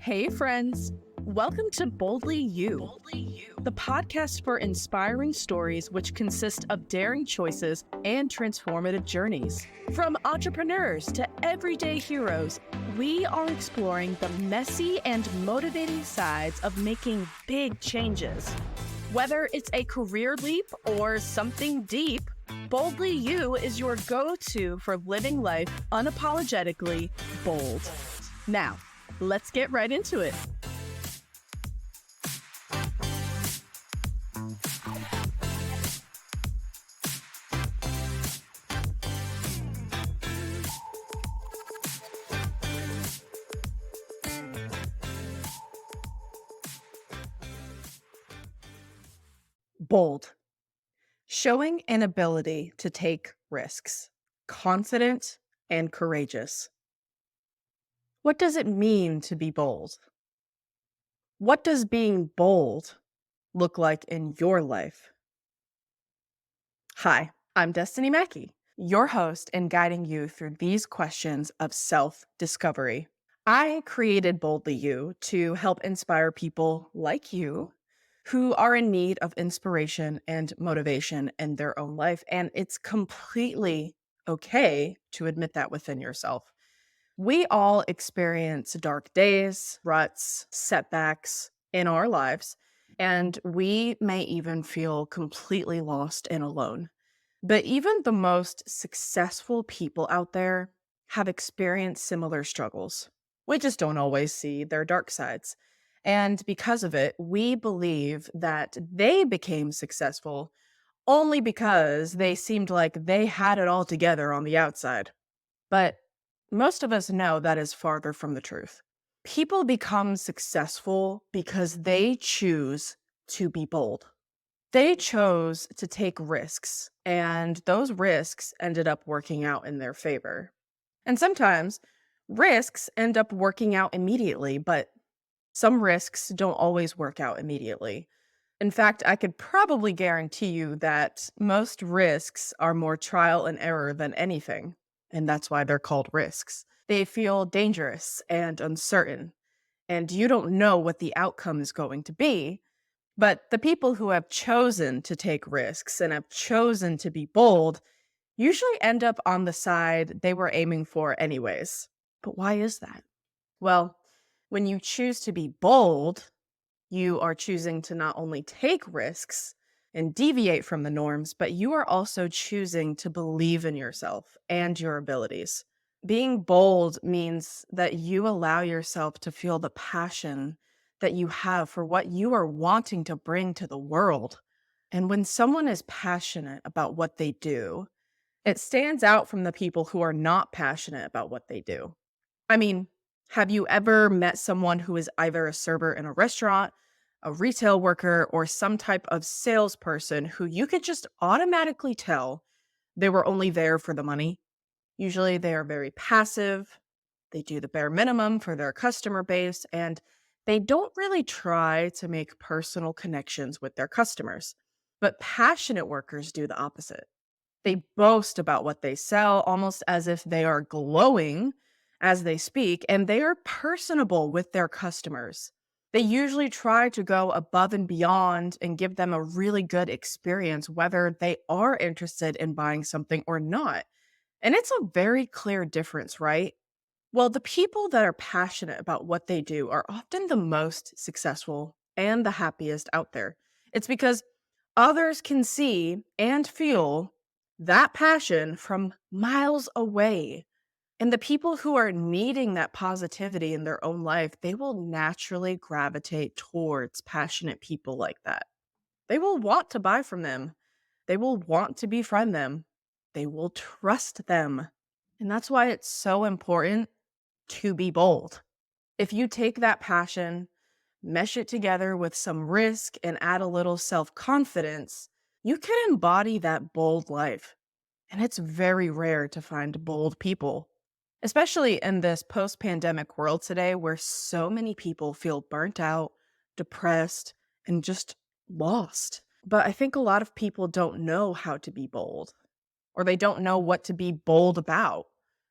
Hey, friends. Welcome to Boldly You, the podcast for inspiring stories which consist of daring choices and transformative journeys. From entrepreneurs to everyday heroes, we are exploring the messy and motivating sides of making big changes. Whether it's a career leap or something deep, Boldly You is your go-to for living life unapologetically bold. Now, let's get right into it. Bold. Showing an ability to take risks. Confident and courageous. What does it mean to be bold? What does being bold look like in your life? Hi, I'm Destinee Mackey, your host and guiding you through these questions of self-discovery. I created Boldly You to help inspire people like you who are in need of inspiration and motivation in their own life. And it's completely okay to admit that within yourself. We all experience dark days, ruts, setbacks in our lives, and we may even feel completely lost and alone. But even the most successful people out there have experienced similar struggles. We just don't always see their dark sides. And because of it, we believe that they became successful only because they seemed like they had it all together on the outside. But most of us know that is farther from the truth. People become successful because they choose to be bold. They chose to take risks, and those risks ended up working out in their favor. And sometimes risks end up working out immediately, but some risks don't always work out immediately. In fact, I could probably guarantee you that most risks are more trial and error than anything, and that's why they're called risks. They feel dangerous and uncertain, and you don't know what the outcome is going to be. But the people who have chosen to take risks and have chosen to be bold usually end up on the side they were aiming for anyways. But why is that? Well, when you choose to be bold, you are choosing to not only take risks and deviate from the norms, but you are also choosing to believe in yourself and your abilities. Being bold means that you allow yourself to feel the passion that you have for what you are wanting to bring to the world. And when someone is passionate about what they do, it stands out from the people who are not passionate about what they do. I mean, have you ever met someone who is either a server in a restaurant, a retail worker, or some type of salesperson who you could just automatically tell they were only there for the money? Usually they are very passive, they do the bare minimum for their customer base, and they don't really try to make personal connections with their customers. But passionate workers do the opposite. They boast about what they sell almost as if they are glowing as they speak, and they are personable with their customers. They usually try to go above and beyond and give them a really good experience, whether they are interested in buying something or not. And it's a very clear difference, right? Well, the people that are passionate about what they do are often the most successful and the happiest out there. It's because others can see and feel that passion from miles away. And the people who are needing that positivity in their own life, they will naturally gravitate towards passionate people like that. They will want to buy from them. They will want to befriend them. They will trust them. And that's why it's so important to be bold. If you take that passion, mesh it together with some risk, and add a little self confidence, you can embody that bold life. And it's very rare to find bold people, especially in this post pandemic world today where so many people feel burnt out, depressed, and just lost. But I think a lot of people don't know how to be bold, or they don't know what to be bold about.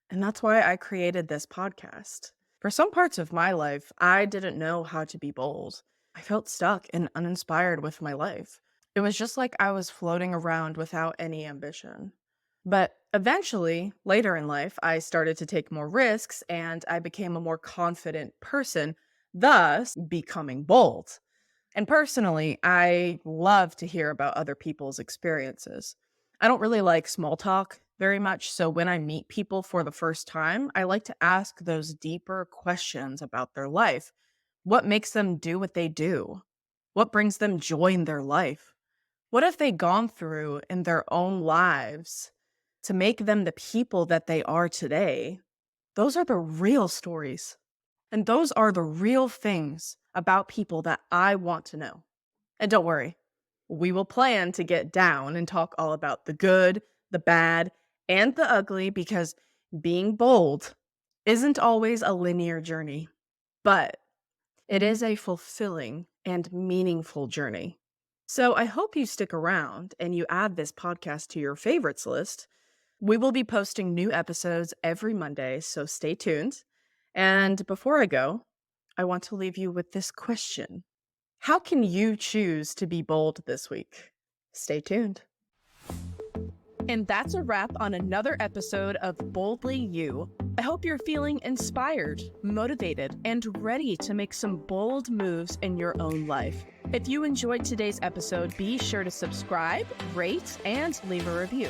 And that's why I created this podcast. For some parts of my life, I didn't know how to be bold. I felt stuck and uninspired with my life. It was just like I was floating around without any ambition. But eventually, later in life, I started to take more risks and I became a more confident person, thus becoming bold. And personally, I love to hear about other people's experiences. I don't really like small talk very much. So when I meet people for the first time, I like to ask those deeper questions about their life. What makes them do what they do? What brings them joy in their life? What have they gone through in their own lives to make them the people that they are today? Those are the real stories. And those are the real things about people that I want to know. And don't worry, we will plan to get down and talk all about the good, the bad, and the ugly because being bold isn't always a linear journey, but it is a fulfilling and meaningful journey. So I hope you stick around and you add this podcast to your favorites list. We will be posting new episodes every Monday, so stay tuned. And before I go, I want to leave you with this question. How can you choose to be bold this week? Stay tuned. And that's a wrap on another episode of Boldly You. I hope you're feeling inspired, motivated, and ready to make some bold moves in your own life. If you enjoyed today's episode, be sure to subscribe, rate, and leave a review.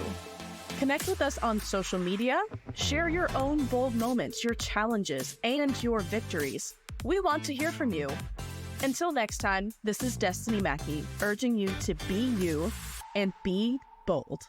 Connect with us on social media. Share your own bold moments, your challenges, and your victories. We want to hear from you. Until next time, this is Destinee Mackey, urging you to be you and be bold.